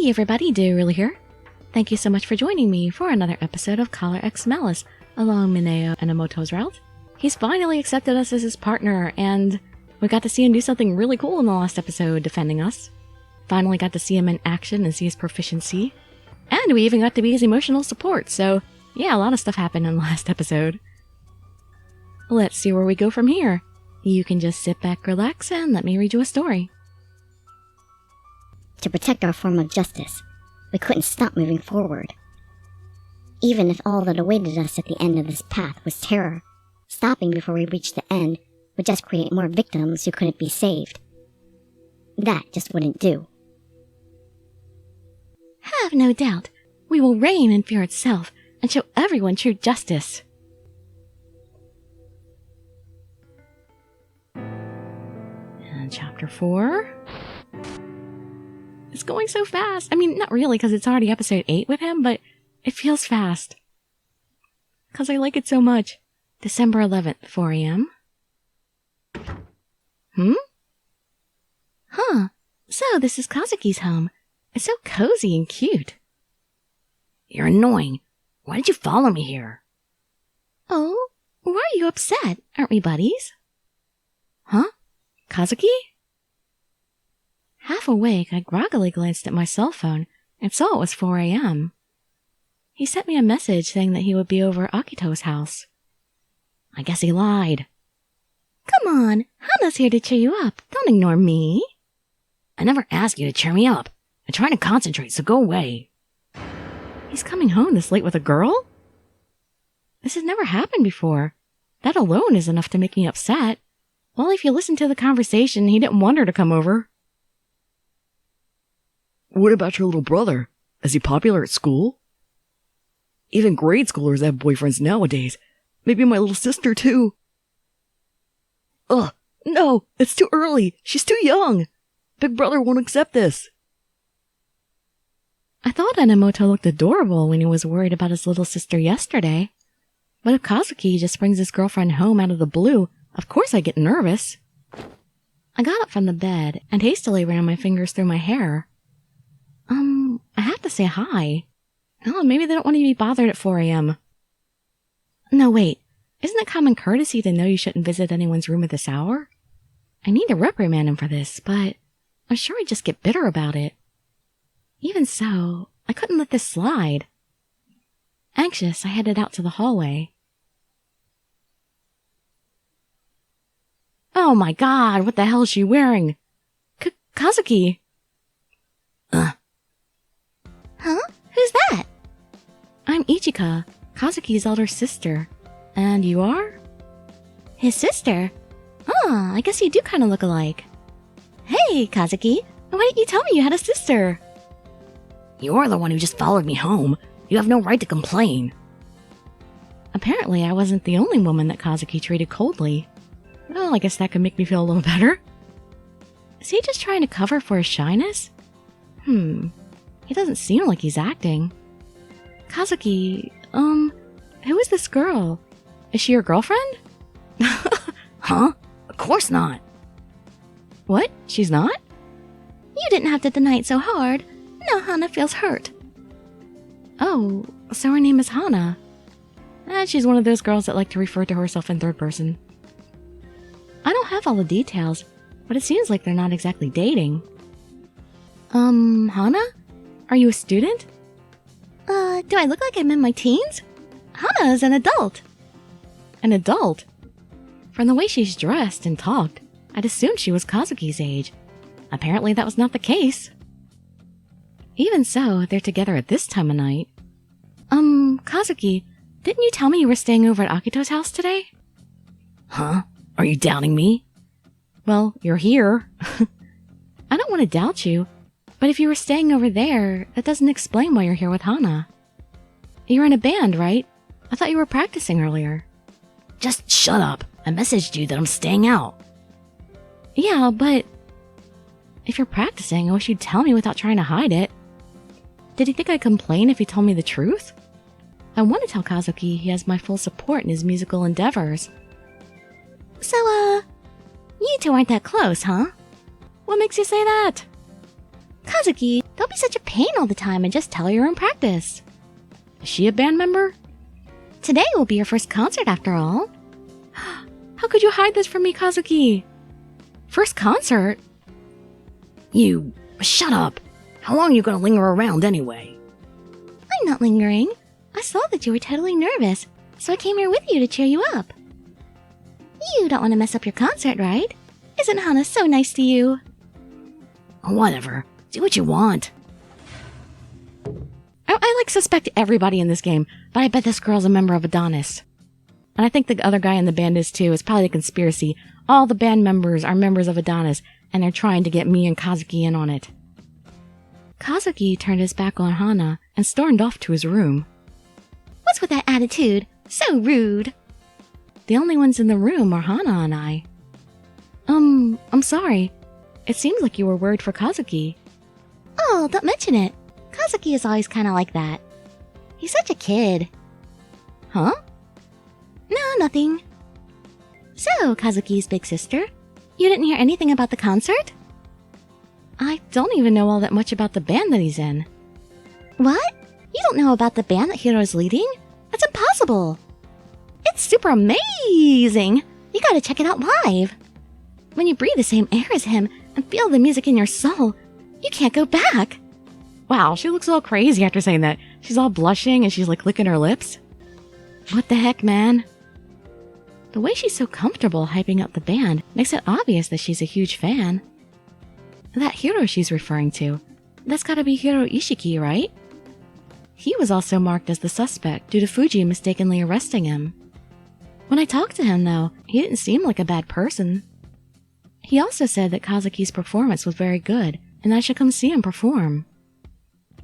Hey everybody, Dirili here. Thank you so much for joining me for another episode of X Malice along Mineo and Enomoto's route. He's finally accepted us as his partner, and we got to see him do something really cool in the last episode, defending us. Finally got to see him in action and see his proficiency. And we even got to be his emotional support, so yeah, a lot of stuff happened in the last episode. Let's see where we go from here. You can just sit back, relax, and let me read you a story. To protect our form of justice, we couldn't stop moving forward. Even if all that awaited us at the end of this path was terror, stopping before we reached the end would just create more victims who couldn't be saved. That just wouldn't do. Have no doubt, we will reign in fear itself and show everyone true justice. And Chapter 4. It's going so fast. I mean, not really, because it's already episode 8 with him, but it feels fast. Because I like it so much. December 11th, 4 a.m. Huh. So, this is Kazuki's home. It's so cozy and cute. You're annoying. Why did you follow me here? Oh, why are you upset? Aren't we buddies? Huh? Kazuki? Half awake, I groggily glanced at my cell phone and saw it was 4 a.m. He sent me a message saying that he would be over at Akito's house. I guess he lied. Come on, Hana's here to cheer you up. Don't ignore me. I never asked you to cheer me up. I'm trying to concentrate, so go away. He's coming home this late with a girl? This has never happened before. That alone is enough to make me upset. Well, if you listen to the conversation, he didn't want her to come over. What about your little brother? Is he popular at school? Even grade schoolers have boyfriends nowadays. Maybe my little sister, too. Ugh, no, it's too early. She's too young. Big brother won't accept this. I thought Enomoto looked adorable when he was worried about his little sister yesterday. But if Kazuki just brings his girlfriend home out of the blue, of course I get nervous. I got up from the bed and hastily ran my fingers through my hair. I have to say hi. Oh, maybe they don't want to be bothered at 4 a.m. No, wait. Isn't it common courtesy to know you shouldn't visit anyone's room at this hour? I need to reprimand him for this, but I'm sure he'd just get bitter about it. Even so, I couldn't let this slide. Anxious, I headed out to the hallway. Oh my god, what the hell is she wearing? Kazuki! Huh? Who's that? I'm Ichika, Kazuki's elder sister. And you are? His sister? Ah, I guess you do kind of look alike. Hey, Kazuki, why didn't you tell me you had a sister? You're the one who just followed me home. You have no right to complain. Apparently, I wasn't the only woman that Kazuki treated coldly. Well, I guess that could make me feel a little better. Is he just trying to cover for his shyness? He doesn't seem like he's acting. Kazuki, who is this girl? Is she your girlfriend? Huh? Of course not. What? She's not? You didn't have to deny it so hard. Now Hana feels hurt. Oh, so her name is Hana. She's one of those girls that like to refer to herself in third person. I don't have all the details, but it seems like they're not exactly dating. Hana? Are you a student? Do I look like I'm in my teens? Hana is an adult. An adult? From the way she's dressed and talked, I'd assumed she was Kazuki's age. Apparently that was not the case. Even so, they're together at this time of night. Kazuki, didn't you tell me you were staying over at Akito's house today? Huh? Are you doubting me? Well, you're here. I don't want to doubt you, but if you were staying over there, that doesn't explain why you're here with Hana. You're in a band, right? I thought you were practicing earlier. Just shut up. I messaged you that I'm staying out. Yeah, but if you're practicing, I wish you'd tell me without trying to hide it. Did he think I'd complain if he told me the truth? I want to tell Kazuki he has my full support in his musical endeavors. So, you two aren't that close, huh? What makes you say that? Kazuki, don't be such a pain all the time and just tell her you're in practice. Is she a band member? Today will be your first concert after all. How could you hide this from me, Kazuki? First concert? You... shut up. How long are you gonna linger around anyway? I'm not lingering. I saw that you were totally nervous, so I came here with you to cheer you up. You don't want to mess up your concert, right? Isn't Hana so nice to you? Whatever. Do what you want. I suspect everybody in this game, but I bet this girl's a member of Adonis. And I think the other guy in the band is too. It's probably a conspiracy. All the band members are members of Adonis, and they're trying to get me and Kazuki in on it. Kazuki turned his back on Hana and stormed off to his room. What's with that attitude? So rude. The only ones in the room are Hana and I. I'm sorry. It seems like you were worried for Kazuki. Oh, don't mention it. Kazuki is always kind of like that. He's such a kid. Huh? No, nothing. So, Kazuki's big sister, you didn't hear anything about the concert? I don't even know all that much about the band that he's in. What? You don't know about the band that Hiro's leading? That's impossible. It's super amazing. You gotta check it out live. When you breathe the same air as him and feel the music in your soul, you can't go back. Wow, she looks all crazy after saying that. She's all blushing and she's like licking her lips. What the heck, man? The way she's so comfortable hyping up the band makes it obvious that she's a huge fan. That Hiro she's referring to, that's gotta be Hiro Ishiki, right? He was also marked as the suspect due to Fuji mistakenly arresting him. When I talked to him, though, he didn't seem like a bad person. He also said that Kazuki's performance was very good and I should come see him perform.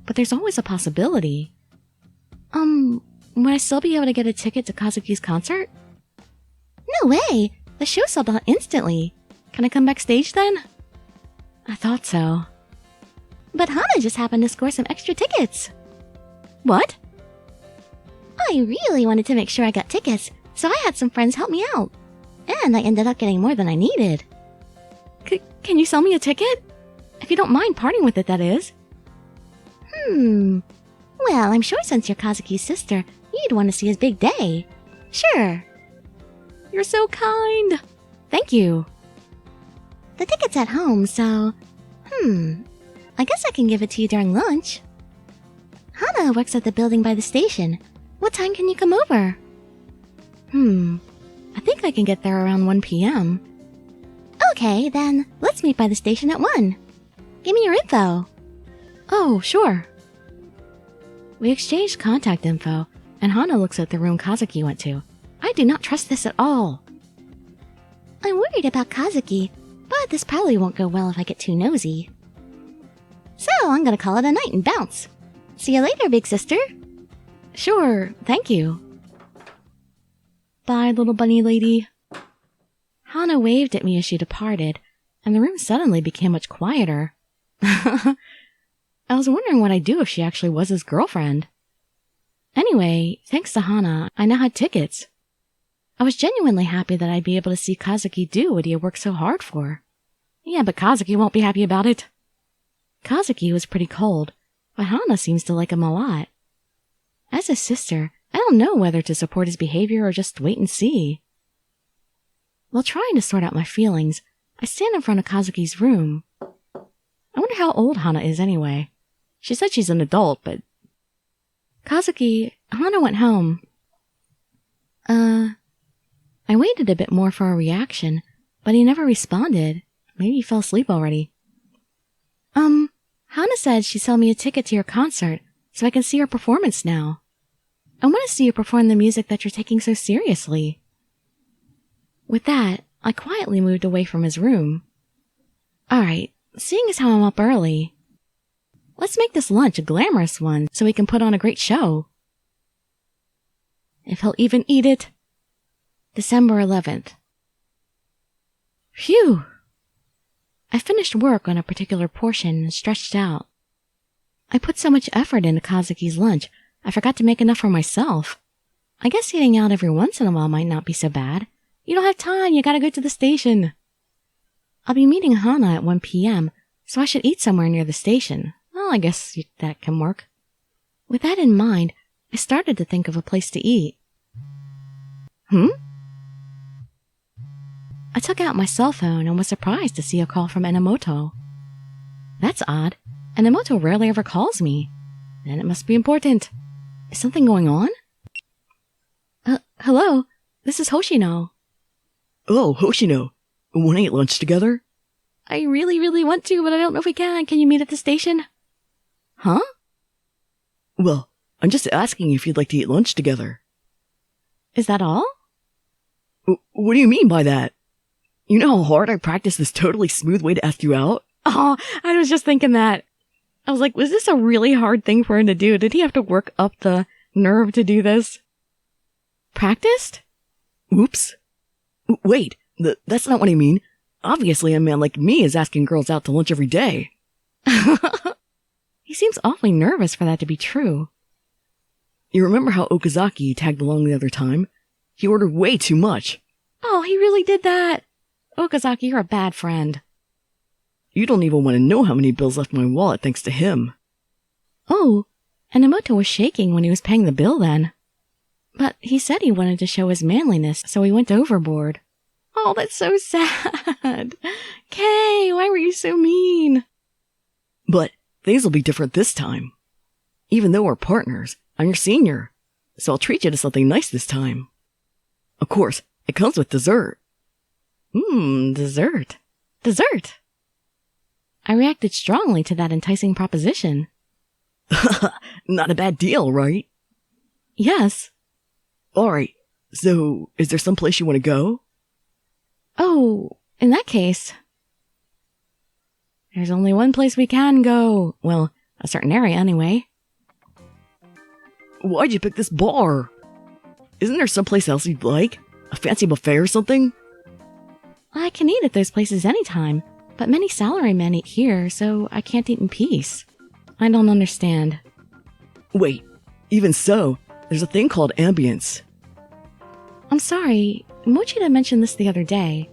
But there's always a possibility. Would I still be able to get a ticket to Kazuki's concert? No way! The show sold out instantly. Can I come backstage then? I thought so. But Hana just happened to score some extra tickets. What? I really wanted to make sure I got tickets, so I had some friends help me out. And I ended up getting more than I needed. Can you sell me a ticket? If you don't mind parting with it, that is. Well, I'm sure since you're Kazuki's sister, you'd want to see his big day. Sure. You're so kind. Thank you. The ticket's at home, so... I guess I can give it to you during lunch. Hana works at the building by the station. What time can you come over? I think I can get there around 1 p.m. Okay, then let's meet by the station at 1. Give me your info. Oh, sure. We exchanged contact info, and Hana looks at the room Kazuki went to. I do not trust this at all. I'm worried about Kazuki, but this probably won't go well if I get too nosy. So I'm gonna call it a night and bounce. See you later, big sister. Sure, thank you. Bye, little bunny lady. Hana waved at me as she departed, and the room suddenly became much quieter. I was wondering what I'd do if she actually was his girlfriend. Anyway, thanks to Hana, I now had tickets. I was genuinely happy that I'd be able to see Kazuki do what he had worked so hard for. Yeah, but Kazuki won't be happy about it. Kazuki was pretty cold, but Hana seems to like him a lot. As his sister, I don't know whether to support his behavior or just wait and see. While trying to sort out my feelings, I stand in front of Kazuki's room. I wonder how old Hana is anyway. She said she's an adult, but... Kazuki, Hana went home. I waited a bit more for a reaction, but he never responded. Maybe he fell asleep already. Hana said she'd sell me a ticket to your concert, so I can see your performance now. I want to see you perform the music that you're taking so seriously. With that, I quietly moved away from his room. Alright, seeing as how I'm up early, let's make this lunch a glamorous one so we can put on a great show. If he'll even eat it. December 11th. Phew! I finished work on a particular portion and stretched out. I put so much effort into Kazuki's lunch, I forgot to make enough for myself. I guess eating out every once in a while might not be so bad. You don't have time, you gotta go to the station. I'll be meeting Hana at 1 p.m., so I should eat somewhere near the station. Well, I guess that can work. With that in mind, I started to think of a place to eat. I took out my cell phone and was surprised to see a call from Enomoto. That's odd. Enomoto rarely ever calls me. Then it must be important. Is something going on? Hello? This is Hoshino. Oh, Hoshino. Wanna eat lunch together? I really, really want to, but I don't know if we can. Can you meet at the station? Huh? Well, I'm just asking if you'd like to eat lunch together. Is that all? What do you mean by that? You know how hard I practiced this totally smooth way to ask you out? Oh, I was just thinking that. I was like, was this a really hard thing for him to do? Did he have to work up the nerve to do this? Practiced? Oops. Wait, that's not what I mean. Obviously, a man like me is asking girls out to lunch every day. He seems awfully nervous for that to be true. You remember how Okazaki tagged along the other time? He ordered way too much. Oh, he really did that. Okazaki, you're a bad friend. You don't even want to know how many bills left my wallet thanks to him. Oh, Enomoto was shaking when he was paying the bill then. But he said he wanted to show his manliness, so he went overboard. Oh, that's so sad. Kay, why were you so mean? But things will be different this time. Even though we're partners, I'm your senior, so I'll treat you to something nice this time. Of course, it comes with dessert. Dessert. Dessert. I reacted strongly to that enticing proposition. Not a bad deal, right? Yes. Alright, so is there some place you want to go? Oh, in that case, there's only one place we can go. Well, a certain area anyway. Why'd you pick this bar? Isn't there someplace else you'd like? A fancy buffet or something? I can eat at those places anytime, but many salarymen eat here, so I can't eat in peace. I don't understand. Wait, even so, there's a thing called ambience. I'm sorry, Mochida mentioned this the other day.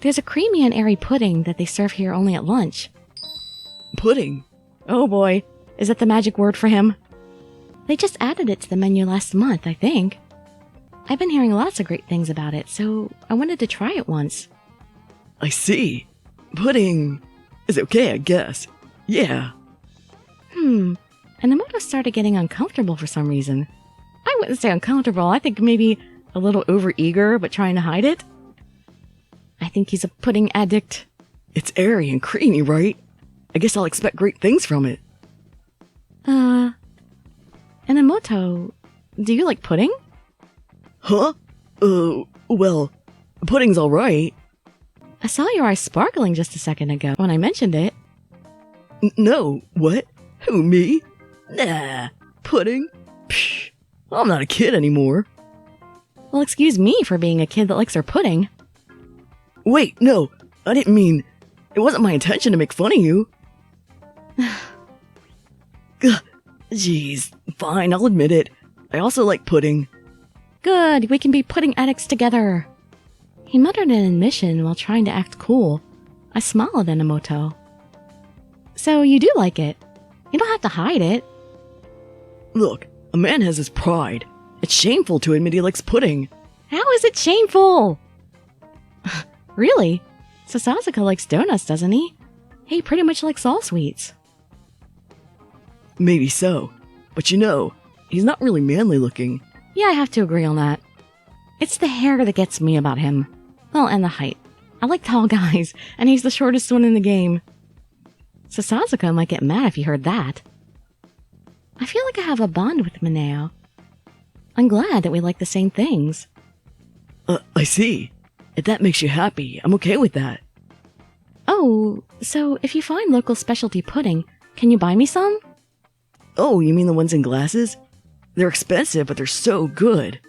There's a creamy and airy pudding that they serve here only at lunch. Pudding? Oh boy, is that the magic word for him? They just added it to the menu last month, I think. I've been hearing lots of great things about it, so I wanted to try it once. I see. Pudding is okay, I guess. Yeah. Enomoto started getting uncomfortable for some reason. I wouldn't say uncomfortable, I think maybe a little overeager, but trying to hide it. I think he's a pudding addict. It's airy and creamy, right? I guess I'll expect great things from it. Enomoto, do you like pudding? Huh? Well, pudding's alright. I saw your eyes sparkling just a second ago when I mentioned it. No, what? Who, me? Nah, pudding? Psh, I'm not a kid anymore. Well, excuse me for being a kid that likes her pudding. Wait, no, I didn't mean... It wasn't my intention to make fun of you. Jeez, fine, I'll admit it. I also like pudding. Good, we can be pudding addicts together. He muttered an admission while trying to act cool. I smiled at Enomoto. So you do like it. You don't have to hide it. Look, a man has his pride. It's shameful to admit he likes pudding. How is it shameful? Really? So Sasuke likes donuts, doesn't he? He pretty much likes all sweets. Maybe so, but you know, he's not really manly looking. Yeah, I have to agree on that. It's the hair that gets me about him. Well, and the height. I like tall guys, and he's the shortest one in the game. So Sasuke might get mad if he heard that. I feel like I have a bond with Mineo. I'm glad that we like the same things. I see. If that makes you happy, I'm okay with that. Oh, so if you find local specialty pudding, can you buy me some? Oh, you mean the ones in glasses? They're expensive, but they're so good.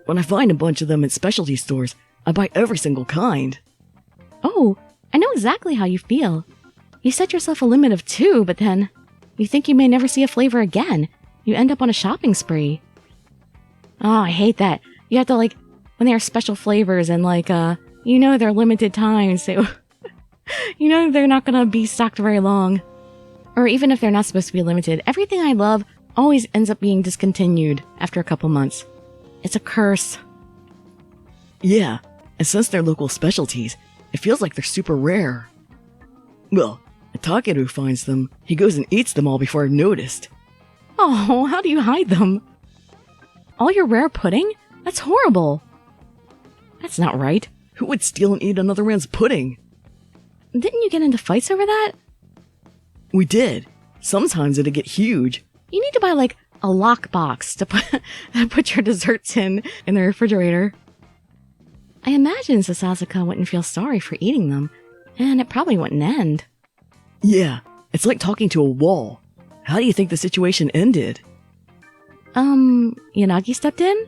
When I find a bunch of them in specialty stores, I buy every single kind. Oh, I know exactly how you feel. You set yourself a limit of 2, but then you think you may never see a flavor again. You end up on a shopping spree. Oh, I hate that. You have to, when they are special flavors and, they're limited time, so You know they're not gonna be stocked very long. Or even if they're not supposed to be limited, everything I love always ends up being discontinued after a couple months. It's a curse. Yeah, and since they're local specialties, it feels like they're super rare. Well, if Takeru finds them, he goes and eats them all before I've noticed. Oh, how do you hide them? All your rare pudding? That's horrible. That's not right. Who would steal and eat another man's pudding? Didn't you get into fights over that? We did. Sometimes it'd get huge. You need to buy like a lockbox to put your desserts in the refrigerator. I imagine Sasasuka wouldn't feel sorry for eating them, and it probably wouldn't end. Yeah, it's like talking to a wall. How do you think the situation ended? Yanagi stepped in?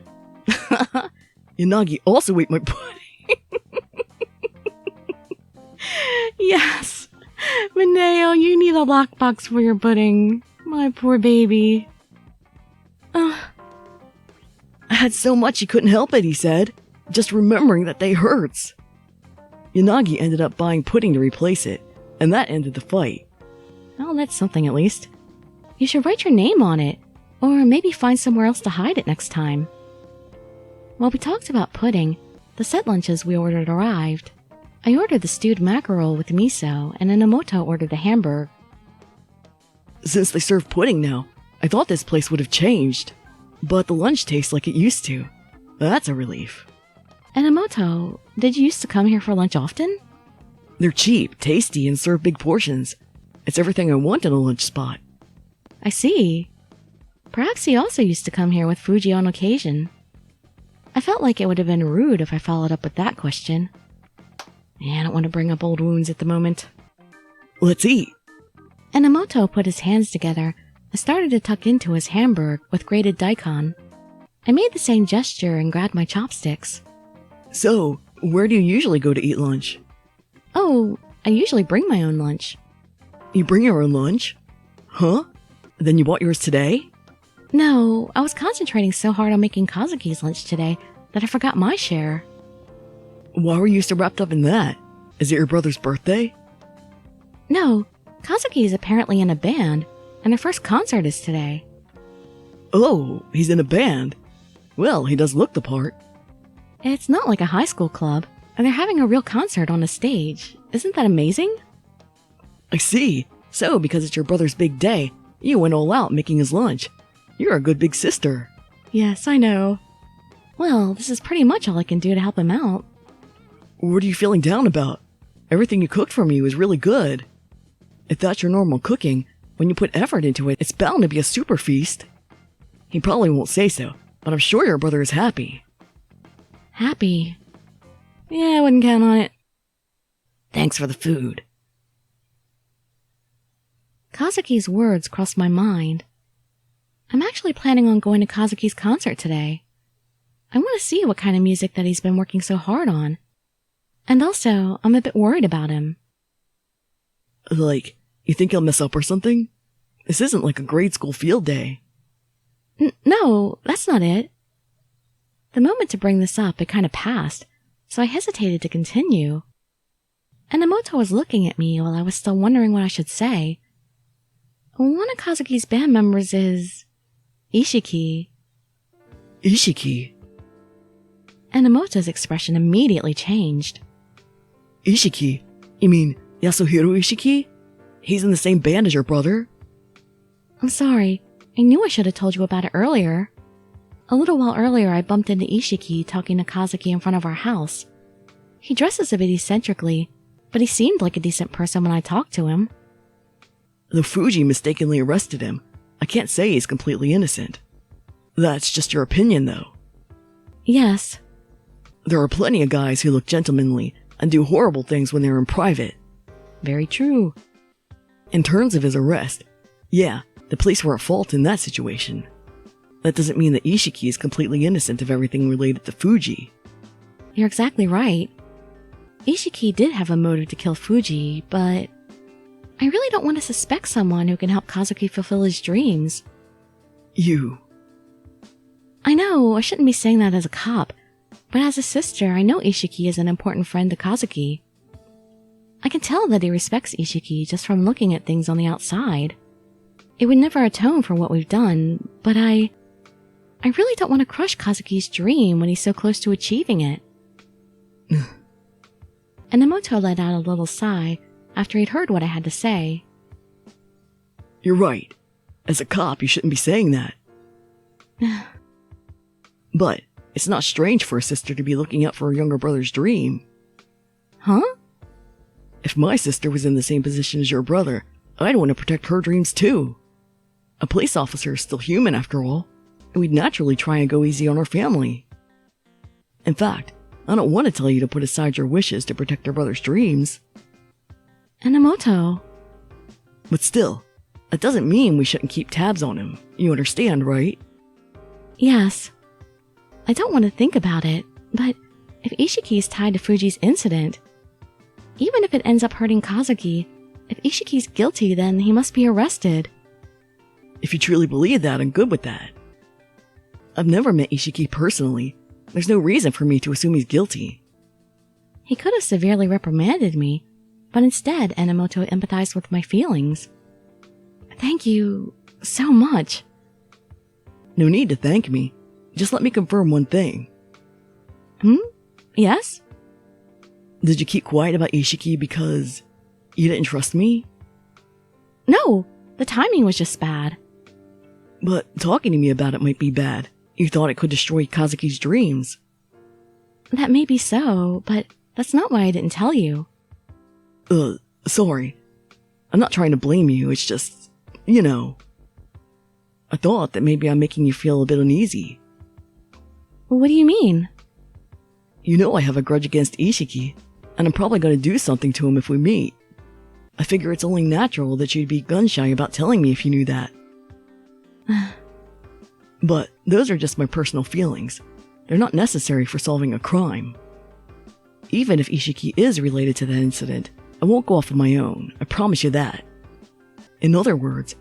Yanagi also ate my pudding. Yes. Mineo, you need a lockbox for your pudding. My poor baby. I had so much he couldn't help it, he said. Just remembering that day hurts. Yanagi ended up buying pudding to replace it, and that ended the fight. Oh, that's something at least. You should write your name on it, or maybe find somewhere else to hide it next time. While we talked about pudding, the set lunches we ordered arrived. I ordered the stewed mackerel with miso, and Enomoto ordered the hamburger. Since they serve pudding now, I thought this place would have changed. But the lunch tastes like it used to. That's a relief. Enomoto, did you used to come here for lunch often? They're cheap, tasty, and serve big portions. It's everything I want in a lunch spot. I see. Perhaps he also used to come here with Fuji on occasion. I felt like it would have been rude if I followed up with that question. I don't want to bring up old wounds at the moment. Let's eat. Enomoto put his hands together and started to tuck into his hamburger with grated daikon. I made the same gesture and grabbed my chopsticks. So, where do you usually go to eat lunch? Oh, I usually bring my own lunch. You bring your own lunch? Huh? Then you bought yours today? No, I was concentrating so hard on making Kazuki's lunch today that I forgot my share. Why were you so wrapped up in that? Is it your brother's birthday? No, Kazuki is apparently in a band, and their first concert is today. Oh, he's in a band. Well, he does look the part. It's not like a high school club, and they're having a real concert on a stage. Isn't that amazing? I see. So, because it's your brother's big day, you went all out making his lunch. You're a good big sister. Yes, I know. Well, this is pretty much all I can do to help him out. What are you feeling down about? Everything you cooked for me was really good. If that's your normal cooking, when you put effort into it, it's bound to be a super feast. He probably won't say so, but I'm sure your brother is happy. Happy? Yeah, I wouldn't count on it. Thanks for the food. Kazuki's words crossed my mind. I'm actually planning on going to Kazuki's concert today. I want to see what kind of music that he's been working so hard on. And also, I'm a bit worried about him. Like, you think he'll mess up or something? This isn't like a grade school field day. No, that's not it. The moment to bring this up, it kind of passed, so I hesitated to continue. Enomoto was looking at me while I was still wondering what I should say. One of Kazuki's band members is Ishiki. Ishiki? Enomoto's expression immediately changed. Ishiki? You mean Yasuhiro Ishiki? He's in the same band as your brother? I'm sorry. I knew I should have told you about it earlier. A little while earlier, I bumped into Ishiki talking to Kazuki in front of our house. He dresses a bit eccentrically, but he seemed like a decent person when I talked to him. Though Fuji mistakenly arrested him, I can't say he's completely innocent. That's just your opinion, though. Yes. There are plenty of guys who look gentlemanly and do horrible things when they're in private. Very true. In terms of his arrest, yeah, the police were at fault in that situation. That doesn't mean that Ishiki is completely innocent of everything related to Fuji. You're exactly right. Ishiki did have a motive to kill Fuji, but I really don't want to suspect someone who can help Kazuki fulfill his dreams. You. I know, I shouldn't be saying that as a cop, but as a sister, I know Ishiki is an important friend to Kazuki. I can tell that he respects Ishiki just from looking at things on the outside. It would never atone for what we've done, but I really don't want to crush Kazuki's dream when he's so close to achieving it. Enomoto let out a little sigh after he'd heard what I had to say. You're right. As a cop, you shouldn't be saying that. But it's not strange for a sister to be looking out for her younger brother's dream. Huh? If my sister was in the same position as your brother, I'd want to protect her dreams too. A police officer is still human after all, and we'd naturally try and go easy on our family. In fact, I don't want to tell you to put aside your wishes to protect your brother's dreams. Enomoto. But still, that doesn't mean we shouldn't keep tabs on him. You understand, right? Yes. I don't want to think about it, but if Ishiki is tied to Fuji's incident, even if it ends up hurting Kazuki, if Ishiki's guilty, then he must be arrested. If you truly believe that, I'm good with that. I've never met Ishiki personally. There's no reason for me to assume he's guilty. He could have severely reprimanded me, but instead Enomoto empathized with my feelings. Thank you so much. No need to thank me. Just let me confirm one thing. Yes? Did you keep quiet about Ishiki because you didn't trust me? No, the timing was just bad. But talking to me about it might be bad. You thought it could destroy Kazuki's dreams. That may be so, but that's not why I didn't tell you. Sorry. I'm not trying to blame you, it's just, I thought that maybe I'm making you feel a bit uneasy. What do you mean? You know I have a grudge against Ishiki, and I'm probably going to do something to him if we meet. I figure it's only natural that you'd be gun-shy about telling me if you knew that. But those are just my personal feelings. They're not necessary for solving a crime. Even if Ishiki is related to that incident, I won't go off on my own, I promise you that. In other words,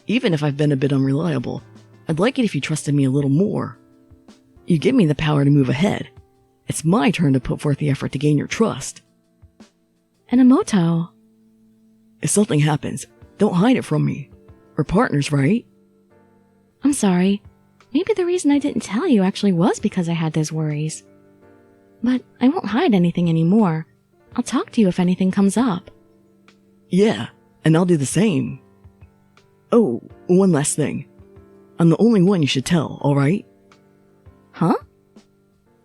even if I've been a bit unreliable, I'd like it if you trusted me a little more. You give me the power to move ahead. It's my turn to put forth the effort to gain your trust. Enomoto. If something happens, don't hide it from me. We're partners, right? I'm sorry. Maybe the reason I didn't tell you actually was because I had those worries. But I won't hide anything anymore. I'll talk to you if anything comes up. Yeah, and I'll do the same. Oh, one last thing. I'm the only one you should tell, alright? Huh?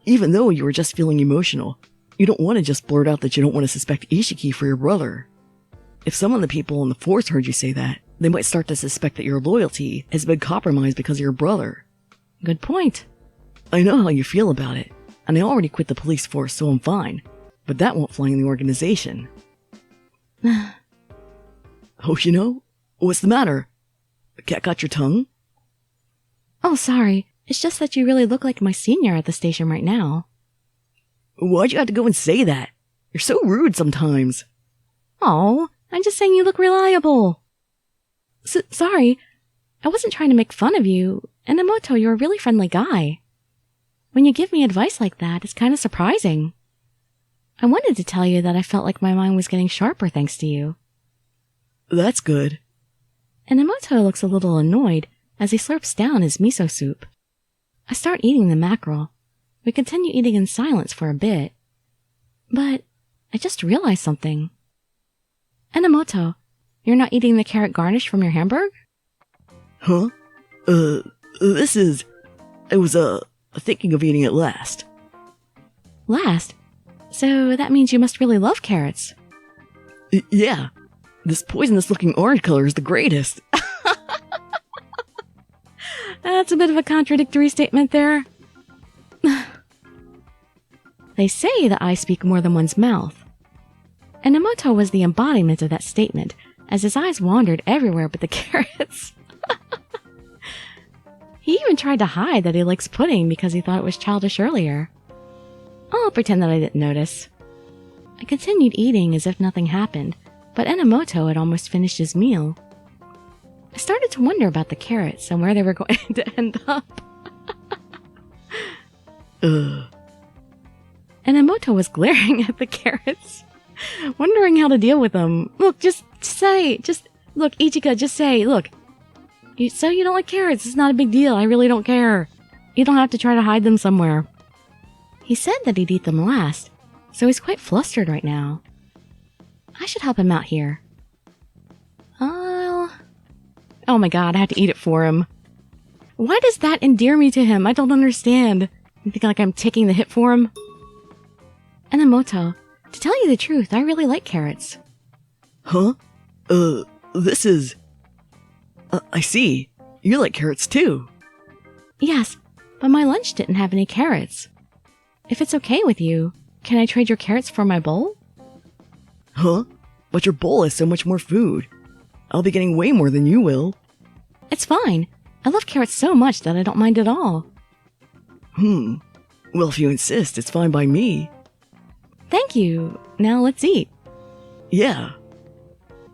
Even though you were just feeling emotional, you don't want to just blurt out that you don't want to suspect Ishiki for your brother. If some of the people on the force heard you say that, they might start to suspect that your loyalty has been compromised because of your brother. Good point. I know how you feel about it, and I already quit the police force, so I'm fine. But that won't fly in the organization. Oh, what's the matter? The cat got your tongue? Oh, sorry. It's just that you really look like my senior at the station right now. Why'd you have to go and say that? You're so rude sometimes. Oh, I'm just saying you look reliable. Sorry. I wasn't trying to make fun of you. Enomoto, you're a really friendly guy. When you give me advice like that, it's kind of surprising. I wanted to tell you that I felt like my mind was getting sharper thanks to you. That's good. Enomoto looks a little annoyed as he slurps down his miso soup. I start eating the mackerel. We continue eating in silence for a bit. But I just realized something. Enomoto, you're not eating the carrot garnish from your hamburger? Huh? I was thinking of eating it last. Last? So that means you must really love carrots. Yeah. This poisonous looking orange color is the greatest. That's a bit of a contradictory statement there. They say that eyes speak more than one's mouth. Enomoto was the embodiment of that statement, as his eyes wandered everywhere but the carrots. He even tried to hide that he likes pudding because he thought it was childish earlier. I'll pretend that I didn't notice. I continued eating as if nothing happened, but Enomoto had almost finished his meal. I started to wonder about the carrots and where they were going to end up. Enomoto was glaring at the carrots. Wondering how to deal with them. Look, look, Ichika, just say, look. So you don't like carrots, it's not a big deal, I really don't care. You don't have to try to hide them somewhere. He said that he'd eat them last, so he's quite flustered right now. I should help him out here. Oh my god, I have to eat it for him. Why does that endear me to him? I don't understand. You think like I'm taking the hit for him? Enomoto, to tell you the truth, I really like carrots. Huh? This is... I see. You like carrots too. Yes, but my lunch didn't have any carrots. If it's okay with you, can I trade your carrots for my bowl? Huh? But your bowl has so much more food. I'll be getting way more than you will. It's fine. I love carrots so much that I don't mind at all. Well, if you insist, it's fine by me. Thank you. Now let's eat. Yeah.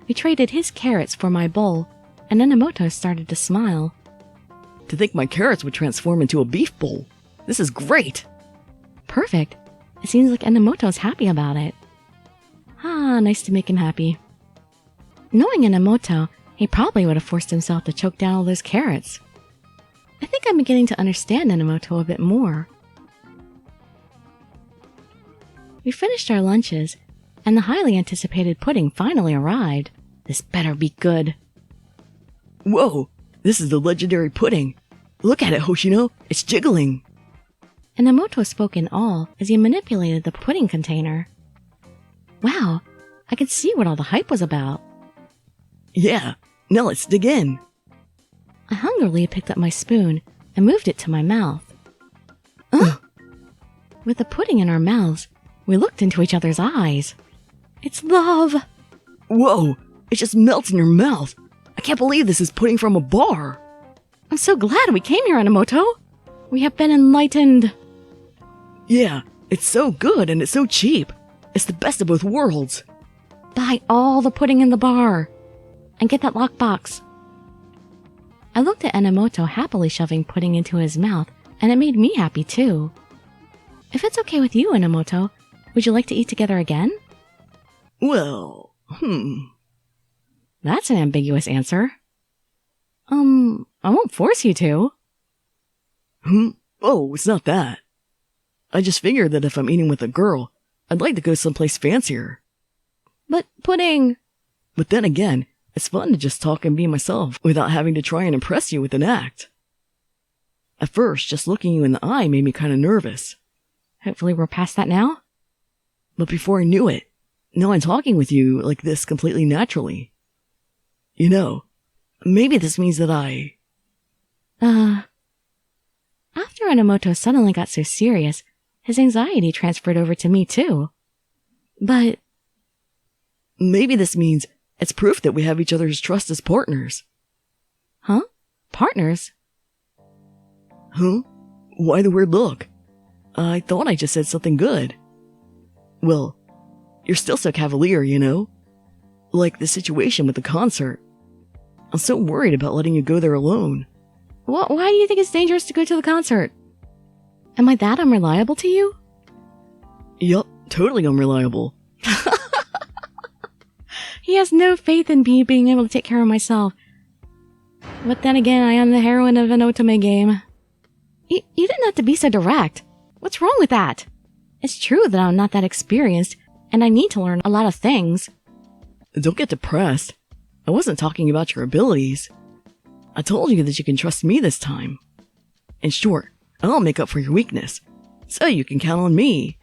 We traded his carrots for my bowl, and Enomoto started to smile. To think my carrots would transform into a beef bowl. This is great. Perfect. It seems like Enomoto's happy about it. Ah, nice to make him happy. Knowing Enomoto, he probably would have forced himself to choke down all those carrots. I think I'm beginning to understand Enomoto a bit more. We finished our lunches, and the highly anticipated pudding finally arrived. This better be good. Whoa, this is the legendary pudding. Look at it, Hoshino. It's jiggling. Enomoto spoke in awe as he manipulated the pudding container. Wow, I could see what all the hype was about. Yeah, now let's dig in. I hungrily picked up my spoon and moved it to my mouth. With the pudding in our mouths, we looked into each other's eyes. It's love! Whoa, it just melts in your mouth. I can't believe this is pudding from a bar. I'm so glad we came here, Enomoto. We have been enlightened. Yeah, it's so good and it's so cheap. It's the best of both worlds. Buy all the pudding in the bar. And get that lockbox. I looked at Enomoto happily shoving pudding into his mouth, and it made me happy too. If it's okay with you, Enomoto, would you like to eat together again? Well, That's an ambiguous answer. I won't force you to. Oh, it's not that. I just figured that if I'm eating with a girl, I'd like to go someplace fancier. But pudding... But then again, it's fun to just talk and be myself without having to try and impress you with an act. At first, just looking you in the eye made me kind of nervous. Hopefully we're past that now. But before I knew it, now I'm talking with you like this completely naturally. You know, maybe this means that After Enomoto suddenly got so serious, his anxiety transferred over to me too. But... Maybe this means it's proof that we have each other's trust as partners. Huh? Partners? Huh? Why the weird look? I thought I just said something good. Well, you're still so cavalier, you know? Like the situation with the concert. I'm so worried about letting you go there alone. Why do you think it's dangerous to go to the concert? Am I that unreliable to you? Yup, totally unreliable. He has no faith in me being able to take care of myself. But then again, I am the heroine of an otome game. You didn't have to be so direct. What's wrong with that? It's true that I'm not that experienced, and I need to learn a lot of things. Don't get depressed. I wasn't talking about your abilities. I told you that you can trust me this time. In short, I'll make up for your weakness, so you can count on me.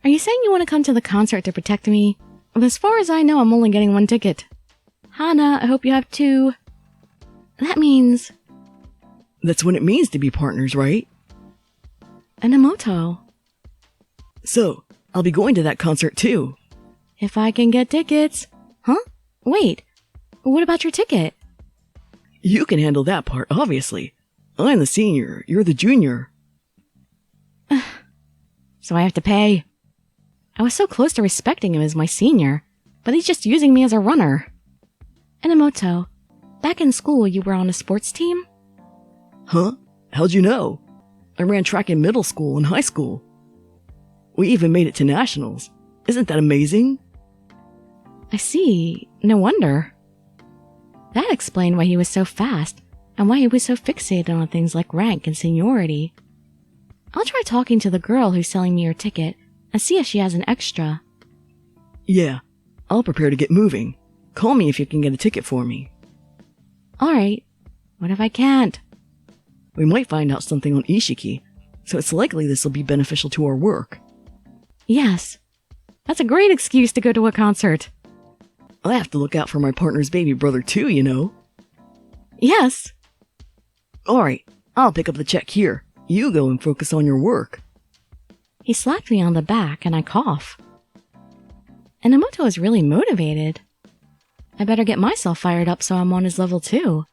Are you saying you want to come to the concert to protect me? Well, as far as I know, I'm only getting one ticket. Hana, I hope you have two. That means... That's what it means to be partners, right? Enomoto. So, I'll be going to that concert too. If I can get tickets. Huh? Wait. What about your ticket? You can handle that part, obviously. I'm the senior, you're the junior. So I have to pay. I was so close to respecting him as my senior, but he's just using me as a runner. Enomoto, back in school you were on a sports team? Huh? How'd you know? I ran track in middle school and high school. We even made it to nationals. Isn't that amazing? I see. No wonder. That explained why he was so fast and why he was so fixated on things like rank and seniority. I'll try talking to the girl who's selling me your ticket and see if she has an extra. Yeah, I'll prepare to get moving. Call me if you can get a ticket for me. Alright. What if I can't? We might find out something on Ishiki, so it's likely this will be beneficial to our work. Yes. That's a great excuse to go to a concert. I have to look out for my partner's baby brother too, you know. Yes. Alright, I'll pick up the check here. You go and focus on your work. He slapped me on the back and I cough. Enomoto is really motivated. I better get myself fired up so I'm on his level too.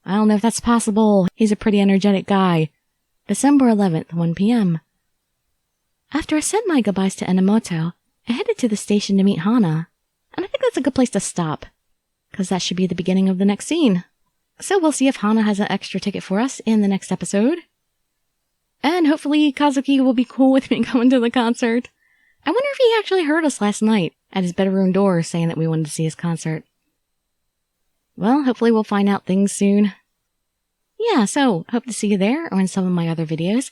I don't know if that's possible. He's a pretty energetic guy. December 11th, 1 p.m. After I said my goodbyes to Enomoto, I headed to the station to meet Hana. And I think that's a good place to stop, because that should be the beginning of the next scene. So we'll see if Hana has an extra ticket for us in the next episode. And hopefully Kazuki will be cool with me going to the concert. I wonder if he actually heard us last night at his bedroom door saying that we wanted to see his concert. Well, hopefully we'll find out things soon. Yeah, so hope to see you there or in some of my other videos.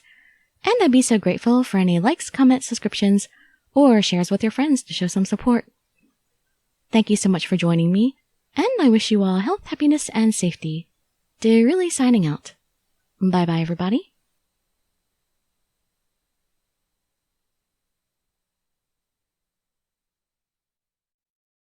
And I'd be so grateful for any likes, comments, subscriptions, or shares with your friends to show some support. Thank you so much for joining me, and I wish you all health, happiness, and safety. Dirili signing out. Bye-bye, everybody.